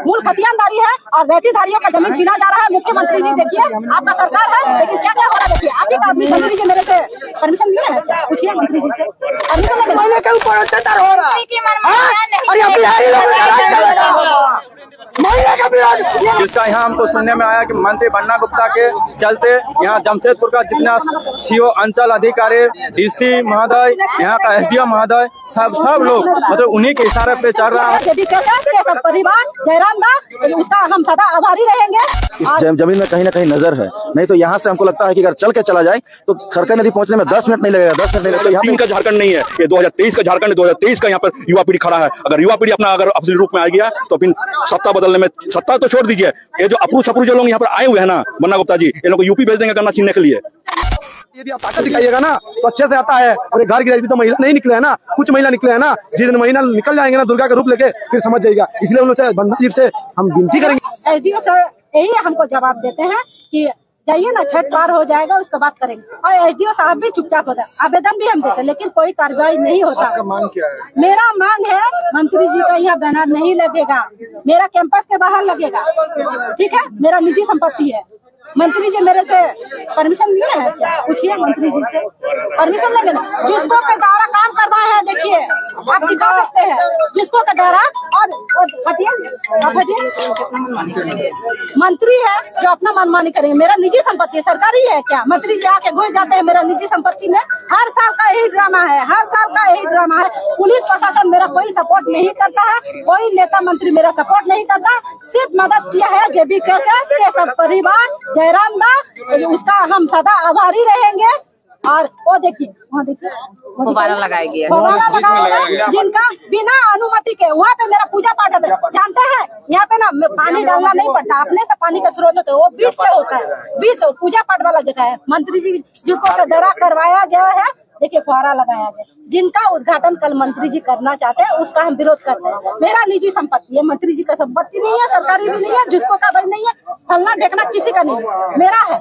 मूल खतियानदारी है और रेतीधारियों का जमीन छीना जा रहा है। मुख्यमंत्री जी देखिए, आपका सरकार है, लेकिन क्या क्या हो रहा है देखिए। आप एक आदमी मंत्री जी मेरे से परमिशन लिए हैं, पूछिए मंत्री जी से परमिशन लेने के ऊपर अत्याचार हो रहा है। जिसका यहाँ हमको सुनने में आया कि मंत्री बन्ना गुप्ता के चलते यहाँ जमशेदपुर का जितना सीओ अंचल अधिकारी, डीसी महोदय, यहाँ का एसडीओ महोदय, सब लोग मतलब उन्हीं के इशारे पे चल रहा है। सब परिवार जयराम दा, इसका हम सदा आभारी रहेंगे। इस जमीन में कहीं ना कहीं नजर है, नहीं तो यहाँ से हमको लगता है कि अगर चल के चला जाए तो खरका नदी पहुंचने में 10 मिनट नहीं लगेगा। 10 मिनट नहीं लगेगा। यहाँ का झारखंड नहीं है, ये 2023 का झारखंड, 2023 का यहाँ पर युवा पीढ़ी खड़ा है। अगर युवा पीढ़ी अपना अगर असली रूप में आ गया तो फिर सत्ता बदलने में, सत्ता तो छोड़ दीजिए, ये जो अप्रू छपरू जो लोग यहाँ पर आए हुए हैं ना, बन्ना गुप्ता जी, ये लोग को यूपी भेज देंगे गन्ना छीनने के लिए। यदि आप ताकत दिखाइएगा ना तो अच्छे से आता है। और घर गिराई तो महिला नहीं निकले है ना, कुछ महिला निकले है ना, जिस दिन महिला निकल जाएंगे ना दुर्गा का रूप लेके, फिर समझ जाएगा। इसलिए उन लोग से बन्ना जी से हम विनती करेंगे। एसडीओ सर यही हमको जवाब देते हैं कि जाइए ना, छठ पार हो जाएगा उसके बाद करेंगे। और एसडीओ साहब भी चुपचाप होता है, आवेदन भी हम देते हैं, लेकिन कोई कार्रवाई नहीं होता। आपका मांग क्या है? मेरा मांग है मंत्री जी का यहाँ बैनर नहीं लगेगा, मेरा कैंपस के बाहर लगेगा, ठीक है, मेरा निजी संपत्ति है। मंत्री जी मेरे से परमिशन लिए हैं क्या? पूछिए मंत्री जी से परमिशन लेंगे ना। जिसको के द्वारा काम कर रहा है, देखिए आप दिखा सकते हैं जिसको के द्वारा। और हटिए, मंत्री है जो अपना मनमानी करेंगे। मेरा निजी संपत्ति है, सरकारी है क्या? मंत्री जी आके घुस जाते हैं मेरा निजी संपत्ति में। हर साल का यही ड्रामा है, हर साल का यही ड्रामा है। पुलिस प्रशासन मेरा कोई सपोर्ट नहीं करता है, कोई नेता मंत्री मेरा सपोर्ट नहीं करता। सिर्फ मदद किया है जेबी के सब परिवार जयराम दा, उसका हम सदा आभारी रहेंगे। और वो देखिए, वहाँ देखिए फव्वारा लगाया गया, जिनका बिना अनुमति के वहाँ पे मेरा पूजा पाठ होता है। जानते हैं यहाँ पे ना पानी डालना नहीं पड़ता, अपने से पानी का स्रोत होता है, वो बीच से होता है, बीच पूजा पाठ वाला जगह है। मंत्री जी जिसको दरा करवाया गया है, देखिए फुहारा लगाया गया, जिनका उद्घाटन कल मंत्री जी करना चाहते हैं उसका हम विरोध करते हैं। मेरा निजी संपत्ति है, मंत्री जी का संपत्ति नहीं है, सरकारी भी नहीं है, जिसको का भाई नहीं है, फलना देखना किसी का नहीं है, मेरा है।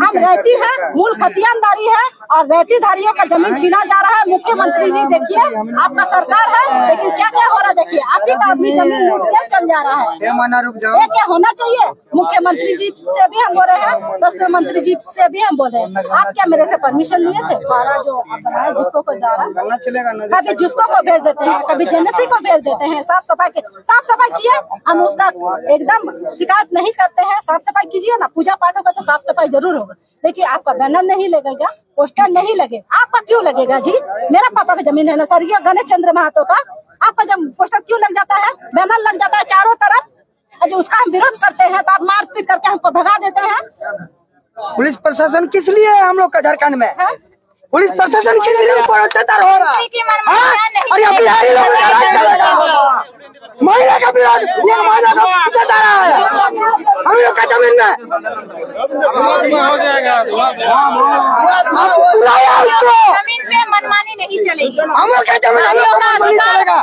हम रहती है, मूल खतियानदारी है और रेतीधारियों का जमीन छीना जा रहा है। मुख्यमंत्री जी देखिए, आपका सरकार है, लेकिन क्या क्या हो रहा है देखिए। आप एक आदमी जमीन लूट के चल जा रहा है, ये क्या होना चाहिए? मुख्यमंत्री जी से भी हम बोल रहे हैं, दूसरे मंत्री जी से भी हम बोल रहे हैं, आप क्या मेरे से परमिशन लिए थे? जो बनाया जिसको को जा रहा, कभी जिसको को भेज देते हैं, कभी जेनेसी को भेज देते हैं। साफ सफाई किए, हम उसका एकदम शिकायत नहीं करते हैं। साफ सफाई कीजिए ना, पूजा पाठ होगा तो साफ सफाई जरूर होगा। देखिए आपका बैनर नहीं लगेगा, पोस्टर नहीं लगेगा, आपका क्यों लगेगा जी? मेरा पापा का जमीन है ना, स्वर्गीय गणेश चंद्र महतो का, आपका जब पोस्टर क्यों लग जाता है, बैनर लग जाता है चारों तरफ? जो उसका हम विरोध करते हैं तो आप मारपीट करके हमको भगा देते हैं। पुलिस प्रशासन किस लिए है हम लोग का झारखंड में? पुलिस प्रशासन किस लिए अत्याचार हो रहा है? अरे बिहारी लोग महिला का विरोध, ये महिला का अत्याचार है हम लोग का जमीन में। हो जाएगा, आप बुलाया उसको, जमीन पे मनमानी नहीं चलेगी। हम लोग का जमीन हम लोग का नहीं चलेगा।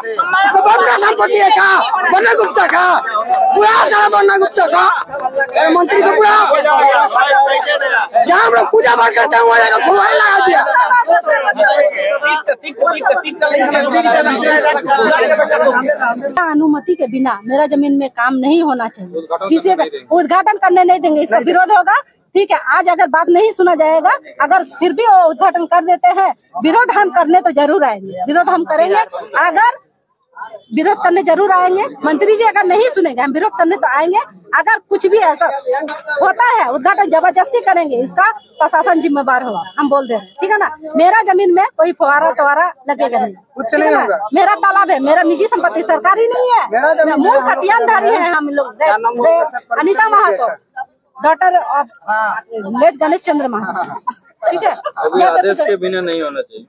तो बाप का संपत्ति है का बन्ना गुप्ता का, पूरा सारा बन्ना गुप्ता का मंत्री को पूरा जहाँ हम लोग पूजा पाठ करते हैं वहाँ जाकर फुहारा लगा दिया। अनुमति के बिना मेरा जमीन में काम नहीं होना चाहिए, किसी उद्घाटन करने नहीं देंगे, इसका विरोध होगा। ठीक है, आज अगर बात नहीं सुना जाएगा, अगर फिर भी वो उद्घाटन कर देते हैं, विरोध हम करने तो जरूर आएंगे, विरोध हम करेंगे। अगर विरोध करने जरूर आएंगे, मंत्री जी अगर नहीं सुनेंगे हम विरोध करने तो आएंगे। अगर कुछ भी ऐसा होता है उद्घाटन जबरदस्ती करेंगे, इसका प्रशासन जिम्मेवार होगा, हम बोल दे रहे हैं, ठीक है ना। मेरा जमीन में कोई फुहारा लगेगा नहीं, कुछ नहीं होगा। मेरा तालाब है, मेरा निजी संपत्ति, सरकारी नहीं है, मूल खतियानदारी है हम लोग। Anita Mahato, daughter of late Ganesh Chandra Mahato, ठीक है। आदेश के बिना नहीं होना चाहिए,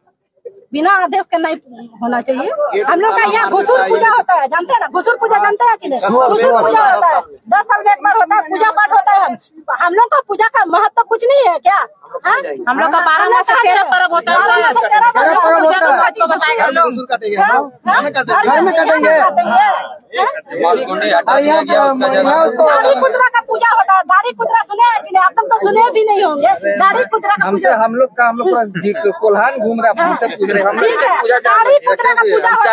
बिना आदेश के नहीं होना चाहिए। हम लोग का यहाँ घुसूर पूजा होता है, जानते हैं ना? घुसूर पूजा जानते हैं कि नहीं? घुसूर पूजा होता है, 10 साल में एक बार होता है, पूजा पाठ होता है। हम लोग का पूजा का महत्व कुछ नहीं है क्या? हम लोग का 12 माह से 13 पर्व होता है सर। 13 पर्व होता है तो बताएंगे हम लोग घर में कटेंगे। गाड़ी पुतरा का पूजा होता है। गाड़ी पुतरा सुने हैं कि नहीं? आप लोग तो सुने भी नहीं होंगे। गाड़ी पुतरा का पूजा हम लोग पूरा कोल्हान घूम रहे हैं, सब पूछ रहे हैं। ठीक है, गाड़ी पुतरा का पूजा होता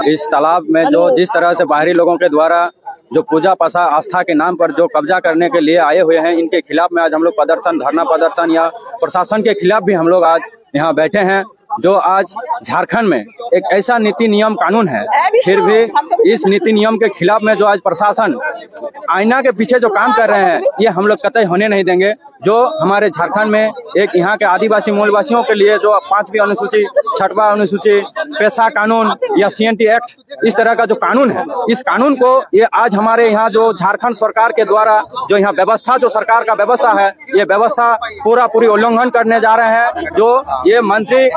है। इस तालाब में जो जिस तरह से बाहरी लोगों के द्वारा जो पूजा पासा आस्था के नाम पर जो कब्जा करने के लिए आए हुए हैं, इनके खिलाफ में आज हम लोग प्रदर्शन, धरना प्रदर्शन या प्रशासन के खिलाफ भी हम लोग आज यहाँ बैठे हैं। जो आज झारखंड में एक ऐसा नीति नियम कानून है, फिर भी इस नीति नियम के खिलाफ में जो आज प्रशासन आईना के पीछे जो काम कर रहे हैं, ये हम लोग कतई होने नहीं देंगे। जो हमारे झारखंड में एक यहाँ के आदिवासी मूलवासियों के लिए जो 5वीं अनुसूची, 6वां अनुसूची, पेशा कानून या CNT एक्ट, इस तरह का जो कानून है, इस कानून को ये आज हमारे यहाँ जो झारखंड सरकार के द्वारा जो यहाँ व्यवस्था, जो सरकार का व्यवस्था है, ये व्यवस्था पूरी उल्लंघन करने जा रहे हैं। जो ये मंत्री,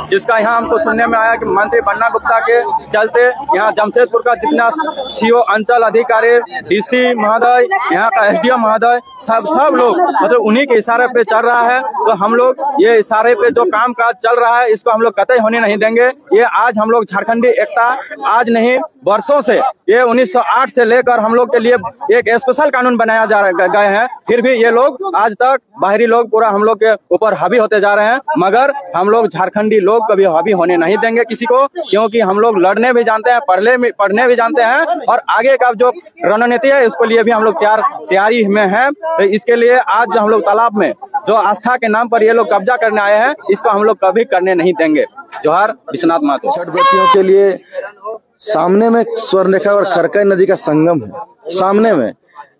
जिसका यहाँ हमको सुनने में आया कि मंत्री बन्ना गुप्ता के चलते यहाँ जमशेदपुर का जितना CO अंचल अधिकारी, DC महोदय, यहाँ का SDM महोदय, सब लोग मतलब उन्हीं के इशारे पे चल रहा है। तो हम लोग ये इशारे पे जो काम काज चल रहा है, इसको हम लोग कतई होने नहीं देंगे। ये आज हम लोग झारखंडी एकता, आज नहीं वर्षों से, ये 1908 से लेकर हम लोग के लिए एक स्पेशल कानून बनाया जा गए हैं। फिर भी ये लोग आज तक बाहरी लोग पूरा हम लोग के ऊपर हावी होते जा रहे हैं, मगर हम लोग झारखंडी लोग कभी हावी होने नहीं देंगे किसी को, क्योंकि हम लोग लड़ने भी जानते हैं, पढ़ने भी जानते हैं, और आगे का जो रणनीति है इसके लिए भी हम लोग तैयारी में हैं। तो इसके लिए आज हम लोग तालाब में जो आस्था के नाम पर ये लोग कब्जा करने आए हैं, इसको हम लोग कभी करने नहीं देंगे। जोहार विश्वनाथ महतो। छठ व्रतियों के लिए सामने में स्वर्णरेखा और खरकई नदी का संगम है, सामने में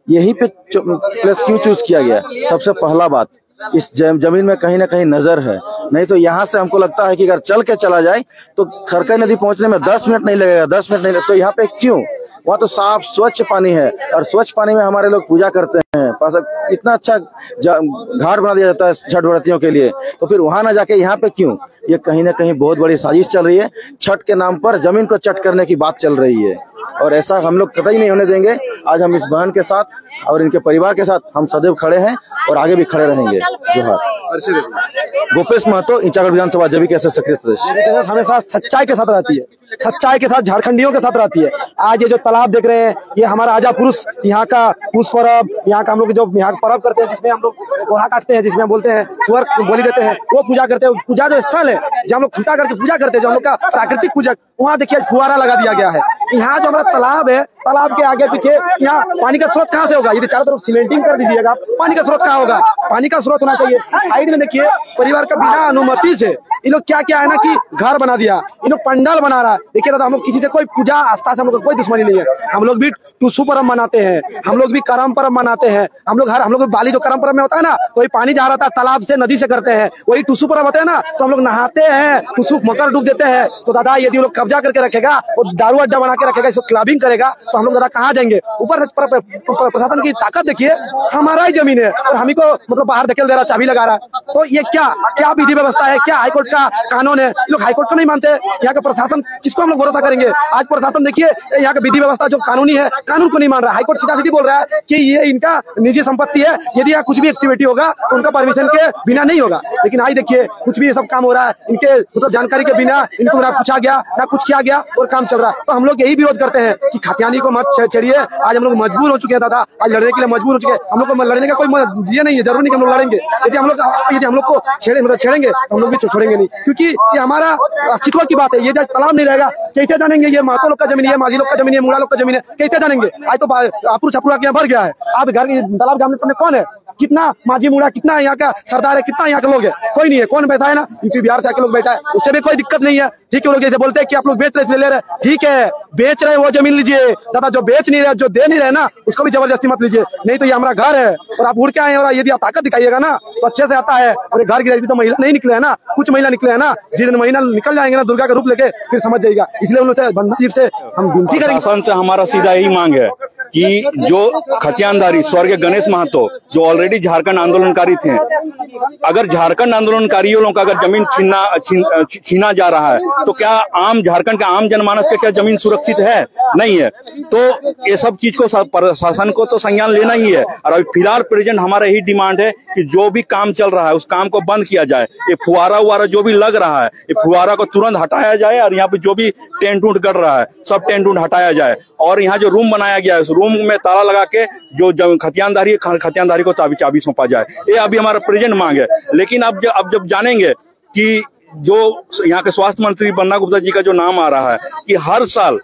यहीं पे प्लेस क्यों चूज किया गया? सबसे पहला बात, इस जमीन में कहीं ना कहीं नजर है, नहीं तो यहाँ से हमको लगता है कि अगर चल के चला जाए तो खरकई नदी पहुंचने में 10 मिनट नहीं लगेगा, 10 मिनट नहीं लगेगा। तो यहाँ पे क्यों? वहाँ तो साफ स्वच्छ पानी है, और स्वच्छ पानी में हमारे लोग पूजा करते हैं। इतना अच्छा घाट बना दिया जाता है छठ व्रतियों के लिए, तो फिर वहां ना जाके यहाँ पे क्यों? ये कहीं ना कहीं बहुत बड़ी साजिश चल रही है। छठ के नाम पर जमीन को चट करने की बात चल रही है, और ऐसा हम लोग कतई नहीं होने देंगे। आज हम इस बहन के साथ और इनके परिवार के साथ हम सदैव खड़े हैं और आगे भी खड़े रहेंगे। जोहार। गोपेश महतो, इंचागढ़ विधानसभा जब कैसे सक्रिय सदस्य। हमेशा सच्चाई के साथ रहती है, सच्चाई के साथ झारखंडियों के साथ रहती है। आज ये जो तालाब देख रहे हैं, ये हमारा आजा पुरुष यहाँ का पुरुष पर्व, यहाँ का हम लोग जो यहाँ पर्व करते हैं, जिसमें हम लोग गोहा काटते हैं, जिसमें हम बोलते हैं सुअर बोली देते हैं, वो पूजा करते हैं। पूजा जो स्थल है, जहाँ हम लोग खुदा करके पूजा करते हैं, जो हम लोग का प्राकृतिक पूजा, वहाँ देखिए फुहारा लगा दिया गया है। यहाँ जो हमारा तालाब है, तालाब के आगे पीछे यहाँ पानी का स्रोत कहाँ से होगा? यदि चारों तरफ सीमेंटिंग कर दीजिएगा, पानी का स्रोत कहाँ होगा? पानी का स्रोत होना चाहिए। साइड में देखिए परिवार का बिना अनुमति से इन लोग क्या है ना कि घर बना दिया, इन लोग पंडाल बना रहा है। देखिए दादा, हम लोग किसी से कोई पूजा आस्था से हम लोग कोई दुश्मनी नहीं है। हम लोग भी टूसू पर्व मनाते हैं, हम लोग भी करम पर्व मनाते हैं। हम लोग बाली जो करम पर्व में होता है ना, तो पानी जा रहा था तालाब से नदी से करते हैं, वही टूसू पर्व होता है ना, तो हम लोग नहाते हैं, टूसू मकर डूब देते हैं। तो दादा यदि वो लोग कब्जा करके रखेगा, वो दारू अड्डा बना के रखेगा, इसको क्लबिंग करेगा, तो हम लोग दादा कहाँ जाएंगे? ऊपर प्रशासन की ताकत देखिए, हमारा ही जमीन है और हम ही को मतलब बाहर धकेल दे रहा, चाबी लगा रहा है। तो ये क्या विधि व्यवस्था है? क्या हाईकोर्ट का कानून है? लोग हाईकोर्ट को नहीं मानते। यहाँ का प्रशासन, किसको हम लोग भरोसा करेंगे? आज प्रशासन देखिए, यहाँ का विधि व्यवस्था जो कानूनी है, कानून को नहीं मान रहा। हाईकोर्ट सीधा सीधी बोल रहा है कि ये इनका निजी संपत्ति है, यदि यहाँ कुछ भी एक्टिविटी होगा तो उनका परमिशन के बिना नहीं होगा। लेकिन आज देखिए कुछ भी ये सब काम हो रहा है, इनके मतलब जानकारी के बिना, इनको ना पूछा गया ना कुछ किया गया और काम चल रहा है। तो हम लोग यही विरोध करते हैं कि खतियानी को मत छेड़िए। आज हम लोग मजबूर हो चुके हैं दादा, आज लड़ने के लिए मजबूर हो चुके हैं। हम लोग को लड़ने का कोई ये नहीं है, जरूरी नहीं कि हम लोग लड़ेंगे। यदि हम लोग को छेड़ेंगे तो हम लोग भी छोड़ेंगे नहीं, क्योंकि ये हमारा अस्तित्व की बात है। ये जब तालाब नहीं रहेगा कैसे जानेंगे? ये महतो लोग का जमीन है, माझी लोग का जमीन है, मुंडा लोग का जमीन है, कैसे जानेंगे? आज तो अपुर छपुरा के यहाँ भर गया है। आप घर तालाब जाने कौन है? कितना माझी मुड़ा, कितना यहाँ का सरदार है, कितना यहाँ के लोग है? कोई नहीं है। कौन बैठा है ना, यूपी बिहार से आके लोग बैठा है, उससे भी कोई दिक्कत नहीं है। ठीक है, लोग जैसे बोलते हैं कि आप लोग बेच रहे ले रहे, ठीक है, बेच रहे वो जमीन लीजिए दादा। जो बेच नहीं रहे, जो दे नहीं रहे ना, उसको भी जबरदस्ती मत लीजिए, नहीं तो ये हमारा घर है और आप उड़ के आए। और यदि आप ताकत दिखाइएगा ना तो अच्छे से आता है। और घर गिराई तो महिला नहीं निकले है ना, कुछ महिला निकले है ना, जिस दिन महिला निकल जाएंगे ना दुर्गा का रूप लेके, फिर समझ जाएगा। इसलिए उन लोग से हम विनती करेंगे। शासन से हमारा सीधा यही मांग है कि जो खतियानधारी स्वर्गीय गणेश महतो जो ऑलरेडी झारखंड आंदोलनकारी थे, अगर झारखंड आंदोलनकारियों का अगर जमीन छीना जा रहा है तो क्या आम झारखंड के आम जनमानस के क्या जमीन सुरक्षित है? नहीं है। तो ये सब चीज को शासन को तो संज्ञान लेना ही है। और अभी फिलहाल प्रेजेंट हमारा यही डिमांड है कि जो भी काम चल रहा है उस काम को बंद किया जाए। ये फुहारा उवारा जो भी लग रहा है, ये फुहारा को तुरंत हटाया जाए और यहाँ पे जो भी टेंट उंट गड़ रहा है सब टेंट उंट हटाया जाए। और यहाँ जो रूम बनाया गया है उस रूम में ताला लगा के जो खतियानदारी है खतियानदारी को चाबी सौंपा जाए। ये अभी हमारा प्रेजेंट मांग है। लेकिन अब जब जानेंगे कि जो यहाँ के स्वास्थ्य मंत्री बन्ना गुप्ता जी का जो नाम आ रहा है कि हर साल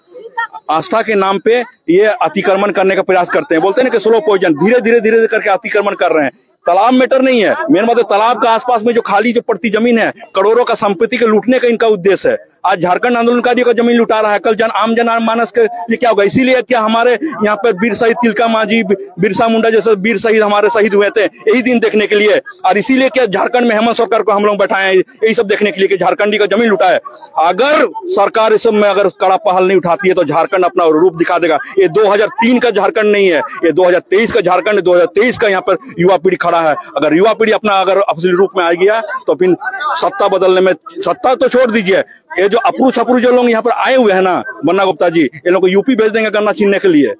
आस्था के नाम पे ये अतिक्रमण करने का प्रयास करते हैं, बोलते हैं ना कि स्लो पॉइजन, धीरे धीरे करके अतिक्रमण कर रहे हैं। तालाब मैटर नहीं है, मेन बात है तालाब का आसपास में जो खाली जो पड़ती जमीन है, करोड़ों का संपत्ति के लूटने का इनका उद्देश्य है। आज झारखंड आंदोलनकारियों का जमीन लुटा रहा है, कल आम जनमानस के लिए क्या होगा? इसीलिए क्या हमारे यहाँ पर वीर शहीद तिलका मांझी, बिरसा मुंडा जैसे वीर शहीद हमारे शहीद हुए थे यही दिन देखने के लिए। और इसीलिए क्या झारखंड में हेमंत सरकार को हम लोग बैठाए हैं यही सब देखने के लिए कि झारखंडी का जमीन लुटा है। अगर सरकार इस सब में अगर कड़ा पहल नहीं उठाती है तो झारखंड अपना रूप दिखा देगा। ये 2003 का झारखंड नहीं है, ये 2023 का झारखंड, 2023 का यहाँ पर युवा पीढ़ी खड़ा है। अगर युवा पीढ़ी अपना अगर असली रूप में आ गया तो फिर सत्ता बदलने में, सत्ता तो छोड़ दीजिए, ये जो अप्रू छपरू जो लोग यहाँ पर आए हुए हैं ना, बन्ना गुप्ता जी, ये लोग को यूपी भेज देंगे गन्ना छीनने के लिए।